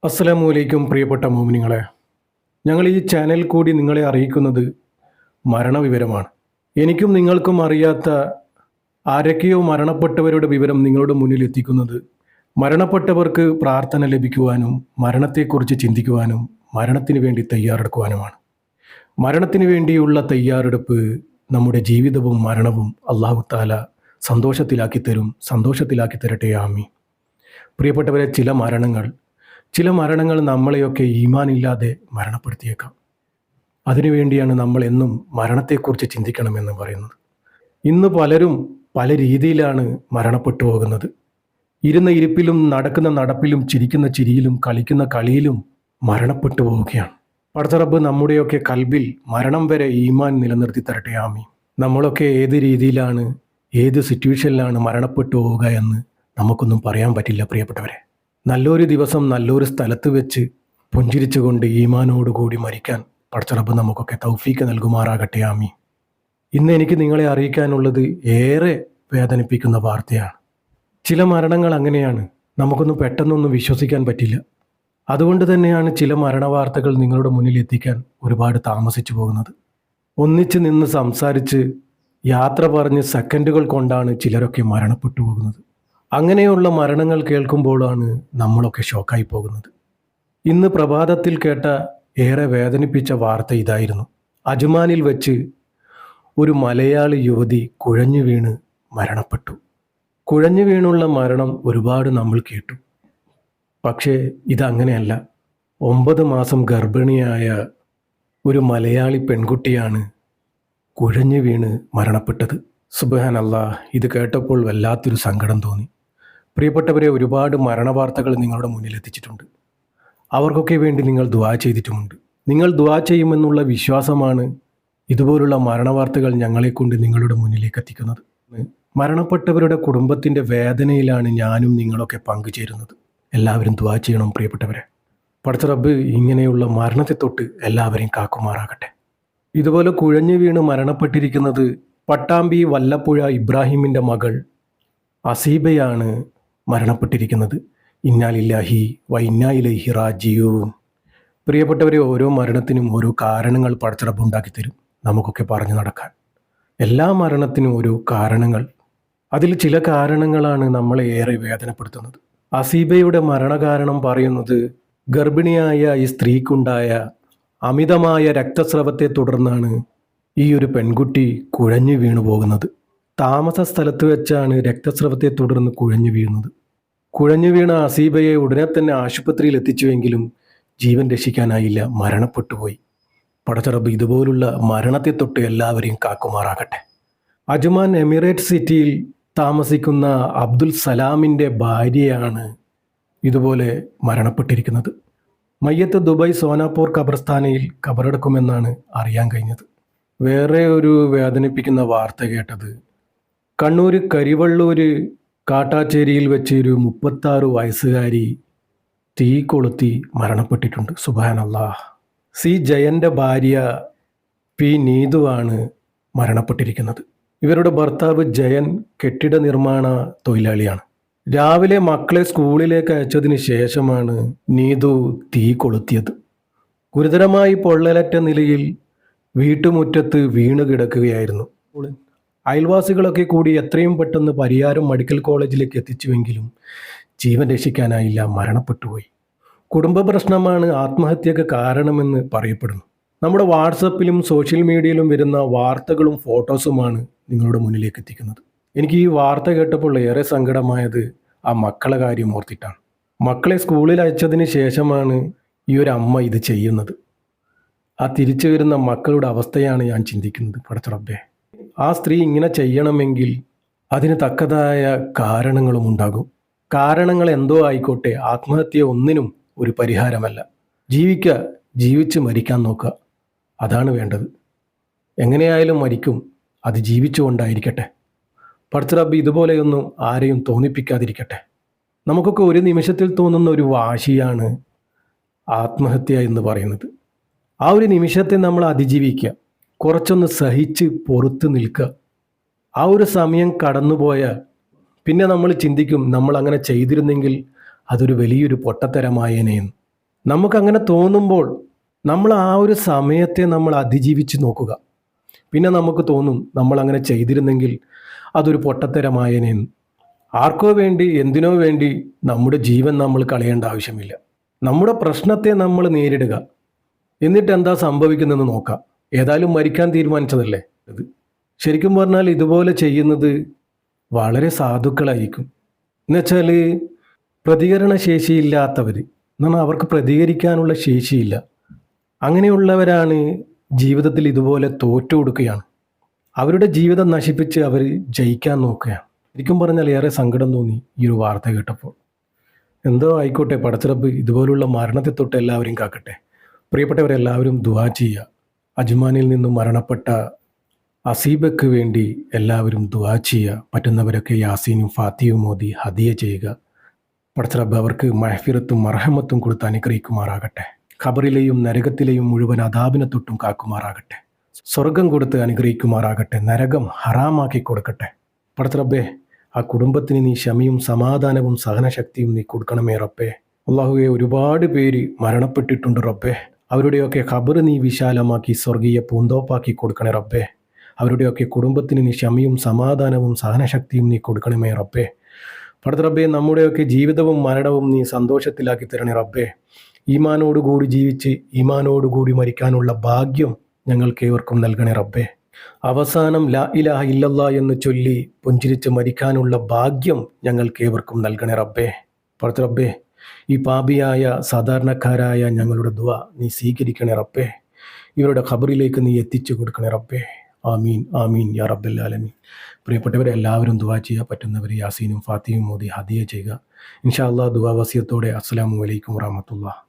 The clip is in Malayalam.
അസ്സലാമു അലൈക്കും പ്രിയപ്പെട്ട മോമിനിങ്ങളെ. ഞങ്ങൾ ഈ ചാനൽ കൂടി നിങ്ങളെ അറിയിക്കുന്നത് മരണവിവരമാണ്. എനിക്കും നിങ്ങൾക്കും അറിയാത്ത ആരൊക്കെയോ മരണപ്പെട്ടവരുടെ വിവരം നിങ്ങളുടെ മുന്നിൽ എത്തിക്കുന്നത് മരണപ്പെട്ടവർക്ക് പ്രാർത്ഥന ലഭിക്കുവാനും മരണത്തെക്കുറിച്ച് ചിന്തിക്കുവാനും മരണത്തിന് വേണ്ടി തയ്യാറെടുക്കുവാനുമാണ്. മരണത്തിന് വേണ്ടിയുള്ള തയ്യാറെടുപ്പ് നമ്മുടെ ജീവിതവും മരണവും അല്ലാഹു തആല സന്തോഷത്തിലാക്കി തരട്ടെ. ആമീൻ. പ്രിയപ്പെട്ടവരെ, ചില മരണങ്ങൾ നമ്മളെയൊക്കെ ഈമാനില്ലാതെ മരണപ്പെടുത്തിയേക്കാം. അതിനുവേണ്ടിയാണ് നമ്മൾ എന്നും മരണത്തെക്കുറിച്ച് ചിന്തിക്കണമെന്ന് പറയുന്നത്. ഇന്ന് പലരും പല രീതിയിലാണ് മരണപ്പെട്ടു പോകുന്നത്. ഇരുന്ന ഇരിപ്പിലും നടക്കുന്ന നടപ്പിലും ചിരിക്കുന്ന ചിരിയിലും കളിക്കുന്ന കളിയിലും മരണപ്പെട്ടു പോവുകയാണ്. പടച്ച റബ്ബ് നമ്മുടെയൊക്കെ കൽബിൽ മരണം വരെ ഈമാൻ നിലനിർത്തി തരട്ടെ. ആമീൻ. നമ്മളൊക്കെ ഏത് രീതിയിലാണ്, ഏത് സിറ്റുവേഷനിലാണ് മരണപ്പെട്ടു പോവുക എന്ന് നമുക്കൊന്നും പറയാൻ പറ്റില്ല പ്രിയപ്പെട്ടവരെ. നല്ലൊരു ദിവസം നല്ലൊരു സ്ഥലത്ത് വെച്ച് പുഞ്ചിരിച്ചുകൊണ്ട് ഈമാനോടുകൂടി മരിക്കാൻ പടച്ച റബ്ബ് നമുക്കൊക്കെ തൗഫീക്ക് നൽകുമാറാകട്ടെ. ആമീൻ. ഇന്ന് എനിക്ക് നിങ്ങളെ അറിയിക്കാനുള്ളത് ഏറെ വേദനിപ്പിക്കുന്ന വാർത്തയാണ്. ചില മരണങ്ങൾ അങ്ങനെയാണ്, നമുക്കൊന്നും പെട്ടെന്നൊന്നും വിശ്വസിക്കാൻ പറ്റില്ല. അതുകൊണ്ട് തന്നെയാണ് ചില മരണവാർത്തകൾ നിങ്ങളുടെ മുന്നിൽ എത്തിക്കാൻ ഒരുപാട് താമസിച്ചു പോകുന്നത്. ഒന്നിച്ച് നിന്ന് സംസാരിച്ച് യാത്ര പറഞ്ഞ് സെക്കൻഡുകൾ കൊണ്ടാണ് ചിലരൊക്കെ മരണപ്പെട്ടു പോകുന്നത്. അങ്ങനെയുള്ള മരണങ്ങൾ കേൾക്കുമ്പോഴാണ് നമ്മളൊക്കെ ഷോക്കായി പോകുന്നത്. ഇന്ന് പ്രഭാതത്തിൽ കേട്ട ഏറെ വേദനിപ്പിച്ച വാർത്ത ഇതായിരുന്നു. അജ്മാനിൽ വെച്ച് ഒരു മലയാളി യുവതി കുഴഞ്ഞു വീണ് മരണപ്പെട്ടു. കുഴഞ്ഞു വീണുള്ള മരണം ഒരുപാട് നമ്മൾ കേട്ടു. പക്ഷേ ഇതങ്ങനെയല്ല. 9 മാസം ഗർഭിണിയായ ഒരു മലയാളി പെൺകുട്ടിയാണ് കുഴഞ്ഞു വീണ് മരണപ്പെട്ടത്. സുബ്ഹാനല്ലാഹ്. ഇത് കേട്ടപ്പോൾ വല്ലാത്തൊരു സങ്കടം തോന്നി. പ്രിയപ്പെട്ടവരെ, ഒരുപാട് മരണവാർത്തകൾ നിങ്ങളുടെ മുന്നിൽ എത്തിച്ചിട്ടുണ്ട്. അവർക്കൊക്കെ വേണ്ടി നിങ്ങൾ ദുആ ചെയ്തിട്ടുമുണ്ട്. നിങ്ങൾ ദുആ ചെയ്യുമെന്നുള്ള വിശ്വാസമാണ് ഇതുപോലുള്ള മരണവാർത്തകൾ ഞങ്ങളെക്കൊണ്ട് നിങ്ങളുടെ മുന്നിലേക്ക് എത്തിക്കുന്നത്. മരണപ്പെട്ടവരുടെ കുടുംബത്തിൻ്റെ വേദനയിലാണ് ഞാനും നിങ്ങളൊക്കെ പങ്കുചേരുന്നത്. എല്ലാവരും ദുആ ചെയ്യണം പ്രിയപ്പെട്ടവരെ. പടച്ച റബ്ബ് ഇങ്ങനെയുള്ള മരണത്തെ തൊട്ട് എല്ലാവരെയും കാക്കുമാറാകട്ടെ. ഇതുപോലെ കുഴഞ്ഞു വീണ് മരണപ്പെട്ടിരിക്കുന്നത് പട്ടാമ്പി വല്ലപ്പുഴ ഇബ്രാഹിമിൻ്റെ മകൾ അസീബയാണ് മരണപ്പെട്ടിരിക്കുന്നത്. ഇന്നാ ലില്ലാഹി വ ഇന്നാ ഇലൈഹി റാജിഊൻ. പ്രിയപ്പെട്ടവരെ, ഓരോ മരണത്തിനും ഓരോ കാരണങ്ങൾ പടച്ച റബ്ബ് ഉണ്ടാക്കി തരും നമുക്കൊക്കെ പറഞ്ഞു നടക്കാൻ. എല്ലാ മരണത്തിനും ഓരോ കാരണങ്ങൾ. അതിൽ ചില കാരണങ്ങളാണ് നമ്മളെ ഏറെ വേദനപ്പെടുത്തുന്നത്. അസീബയുടെ മരണകാരണം പറയുന്നത് ഗർഭിണിയായ ഈ സ്ത്രീക്കുണ്ടായ അമിതമായ രക്തസ്രവത്തെ തുടർന്നാണ് ഈ ഒരു പെൺകുട്ടി കുഴഞ്ഞു വീണു പോകുന്നത്. താമസ സ്ഥലത്ത് വെച്ചാണ് രക്തസ്രവത്തെ തുടർന്ന് കുഴഞ്ഞു വീഴുന്നത്. കുഴഞ്ഞു വീണ അസീബയെ ഉടനെ തന്നെ ആശുപത്രിയിൽ എത്തിച്ചുവെങ്കിലും ജീവൻ രക്ഷിക്കാനായില്ല, മരണപ്പെട്ടുപോയി. പടച്ച റബ്ബ് ഇതുപോലുള്ള മരണത്തെ തൊട്ട് എല്ലാവരെയും കാക്കുമാറാകട്ടെ. അജ്മാൻ എമിറേറ്റ് സിറ്റിയിൽ താമസിക്കുന്ന അബ്ദുൽ സലാമിൻ്റെ ഭാര്യയാണ് ഇതുപോലെ മരണപ്പെട്ടിരിക്കുന്നത്. മയ്യത്ത് ദുബായ് സോനാപൂർ ഖബർസ്ഥാനയിൽ ഖബറടക്കുമെന്നാണ് അറിയാൻ കഴിഞ്ഞത്. വേറെ ഒരു വേദനിപ്പിക്കുന്ന വാർത്ത കേട്ടത് കണ്ണൂർ കരിവള്ളൂർ കാട്ടാച്ചേരിയിൽ വെച്ച് ഒരു 36 വയസ്സുകാരി തീ കൊളുത്തി മരണപ്പെട്ടിട്ടുണ്ട്. സുബ്ഹാനല്ലാഹ്. സി ജയൻ്റെ ഭാര്യ പി നീതുവാണ് മരണപ്പെട്ടിരിക്കുന്നത്. ഇവരുടെ ഭർത്താവ് ജയൻ കെട്ടിട നിർമ്മാണ തൊഴിലാളിയാണ്. രാവിലെ മക്കളെ സ്കൂളിലേക്ക് അയച്ചതിന് ശേഷമാണ് നീതു തീ കൊളുത്തിയത്. ഗുരുതരമായി പൊള്ളലേറ്റ നിലയിൽ വീട്ടുമുറ്റത്ത് വീണു കിടക്കുകയായിരുന്നു. അയൽവാസികളൊക്കെ കൂടി എത്രയും പെട്ടെന്ന് പരിയാരം മെഡിക്കൽ കോളേജിലേക്ക് എത്തിച്ചുവെങ്കിലും ജീവൻ രക്ഷിക്കാനായില്ല, മരണപ്പെട്ടുപോയി. കുടുംബ പ്രശ്നമാണ് ആത്മഹത്യക്ക് കാരണമെന്ന് പറയപ്പെടുന്നു. നമ്മുടെ വാട്സപ്പിലും സോഷ്യൽ മീഡിയയിലും വരുന്ന വാർത്തകളും ഫോട്ടോസുമാണ് നിങ്ങളുടെ മുന്നിലേക്ക് എത്തിക്കുന്നത്. എനിക്ക് ഈ വാർത്ത കേട്ടപ്പോൾ ഏറെ സങ്കടമായത് ആ മക്കളെ കാര്യം ഓർത്തിട്ടാണ്. മക്കളെ സ്കൂളിൽ അയച്ചതിന് ശേഷമാണ് ഈ ഒരു അമ്മ ഇത് ചെയ്യുന്നത്. ആ തിരിച്ചു വരുന്ന മക്കളുടെ അവസ്ഥയാണ് ഞാൻ ചിന്തിക്കുന്നത്. പടച്ച റബ്ബേ, ആ സ്ത്രീ ഇങ്ങനെ ചെയ്യണമെങ്കിൽ അതിന് തക്കതായ കാരണങ്ങളും ഉണ്ടാകും. കാരണങ്ങൾ എന്തോ ആയിക്കോട്ടെ, ആത്മഹത്യ ഒന്നിനും ഒരു പരിഹാരമല്ല. ജീവിച്ച് മരിക്കാൻ നോക്കുക, അതാണ് വേണ്ടത്. എങ്ങനെയായാലും മരിക്കും, അത് ജീവിച്ചുകൊണ്ടായിരിക്കട്ടെ. പടച്ച റബ്ബ് ഇതുപോലെയൊന്നും ആരെയും തോന്നിപ്പിക്കാതിരിക്കട്ടെ. നമുക്കൊക്കെ ഒരു നിമിഷത്തിൽ തോന്നുന്ന ഒരു വാശിയാണ് ആത്മഹത്യ എന്ന് പറയുന്നത്. ആ ഒരു നിമിഷത്തെ നമ്മൾ അതിജീവിക്കുക, കുറച്ചൊന്ന് സഹിച്ച് പുറത്ത് നിൽക്കുക. ആ ഒരു സമയം കടന്നുപോയാൽ പിന്നെ നമ്മൾ ചിന്തിക്കും, നമ്മൾ അങ്ങനെ ചെയ്തിരുന്നെങ്കിൽ അതൊരു വലിയൊരു പൊട്ടത്തരമായേനെയെന്ന്. നമുക്കങ്ങനെ തോന്നുമ്പോൾ നമ്മൾ ആ ഒരു സമയത്തെ നമ്മൾ അതിജീവിച്ച് നോക്കുക. പിന്നെ നമുക്ക് തോന്നും നമ്മളങ്ങനെ ചെയ്തിരുന്നെങ്കിൽ അതൊരു പൊട്ടത്തരമായേനേന്ന്. ആർക്കോ വേണ്ടി എന്തിനോ വേണ്ടി നമ്മുടെ ജീവൻ നമ്മൾ കളയേണ്ട ആവശ്യമില്ല. നമ്മുടെ പ്രശ്നത്തെ നമ്മൾ നേരിടുക, എന്നിട്ട് എന്താ സംഭവിക്കുന്നതെന്ന് നോക്കാം. ഏതായാലും മരിക്കാൻ തീരുമാനിച്ചതല്ലേ ഇത്. ശരിക്കും പറഞ്ഞാൽ ഇതുപോലെ ചെയ്യുന്നത് വളരെ സാധുക്കളായിരിക്കും. എന്നുവെച്ചാൽ പ്രതികരണ ശേഷിയില്ലാത്തവർ, എന്നാൽ അവർക്ക് പ്രതികരിക്കാനുള്ള ശേഷിയില്ല. അങ്ങനെയുള്ളവരാണ് ജീവിതത്തിൽ ഇതുപോലെ തോറ്റു കൊടുക്കുകയാണ്. അവരുടെ ജീവിതം നശിപ്പിച്ച് അവർ ജയിക്കാൻ നോക്കുകയാണ്. ശരിക്കും പറഞ്ഞാൽ ഏറെ സങ്കടം തോന്നി ഈ ഒരു വാർത്ത കേട്ടപ്പോൾ. എന്തോ ആയിക്കോട്ടെ, പടച്ചിറപ്പ് ഇതുപോലുള്ള മരണത്തെ തൊട്ട് എല്ലാവരും കാക്കട്ടെ. പ്രിയപ്പെട്ടവരെല്ലാവരും ദുആ ചെയ്യുക. അജ്മാനിൽ നിന്നും മരണപ്പെട്ട അസീബയ്ക്ക് വേണ്ടി എല്ലാവരും ദുആ ചെയ്യുക. പറ്റുന്നവരൊക്കെ യാസീനും ഫാത്തിയും ഓതി ഹദിയ ചെയ്യുക. പടച്ചിറപ്പ് അവർക്ക് മഹ്ഫിറത്തും മർഹമത്തും കൊടുത്ത് അനുഗ്രഹിക്കുമാറാകട്ടെ. ഖബറിലെയും നരകത്തിലെയും മുഴുവൻ അദാബിനെ തൊട്ടും കാക്കുമാറാകട്ടെ. സ്വർഗം കൊടുത്ത് അനുഗ്രഹിക്കുമാറാകട്ടെ. നരകം ഹറാമാക്കി കൊടുക്കട്ടെ. പടച്ചിറബ്ബേ, ആ കുടുംബത്തിന് നീ ക്ഷമയും സമാധാനവും സഹനശക്തിയും നീ കൊടുക്കണമേ റബ്ബേ. അള്ളാഹുവെ, ഒരുപാട് പേര് മരണപ്പെട്ടിട്ടുണ്ട് റബ്ബേ. അവരുടെയൊക്കെ ഖബർ നീ വിശാലമാക്കി സ്വർഗീയ പൂന്തോപ്പാക്കി കൊടുക്കണേ റബ്ബേ. അവരുടെയൊക്കെ കുടുംബത്തിന് നീ ക്ഷമയും സമാധാനവും സഹനശക്തിയും നീ കൊടുക്കണമേ റബ്ബേ. പടച്ചിറബ്ബേ, നമ്മുടെയൊക്കെ ജീവിതവും മരണവും നീ സന്തോഷത്തിലാക്കി തരണേ റബ്ബേ. ഈമാനോടുകൂടി ജീവിച്ച് ഈമാനോടുകൂടി മരിക്കാനുള്ള ഭാഗ്യം ഞങ്ങൾക്കേവർക്കും നൽകണേ റബ്ബേ. അവസാനം ലാ ഇലാഹ ഇല്ലല്ലാ എന്ന് ചൊല്ലി പുഞ്ചിരിച്ച് മരിക്കാനുള്ള ഭാഗ്യം ഞങ്ങൾക്കേവർക്കും നൽകണേ റബ്ബേ. പടച്ചിറബ്ബേ, ഈ പാപിയായ സാധാരണക്കാരായ ഞങ്ങളുടെ ദുആ നീ സ്വീകരിക്കണേ റബ്ബേ. ഇവരുടെ ഖബറിലേക്ക് നീ എത്തിച്ചു കൊടുക്കണേ റബ്ബേ. ആമീൻ ആമീൻ യാ റബ്ബൽ ആലമീൻ. പ്രിയപ്പെട്ടവരെ എല്ലാവരും ദുആ ചെയ്യുക. പറ്റുന്നവർ യാസീനും ഫാത്തിയും മോദി ഹദിയ ചെയ്യുക. ഇൻഷാ അല്ലാഹ് ദുആ വസിയത്തോടെ അസ്സലാമു അലൈക്കും വറഹ്മത്തുള്ളാഹി.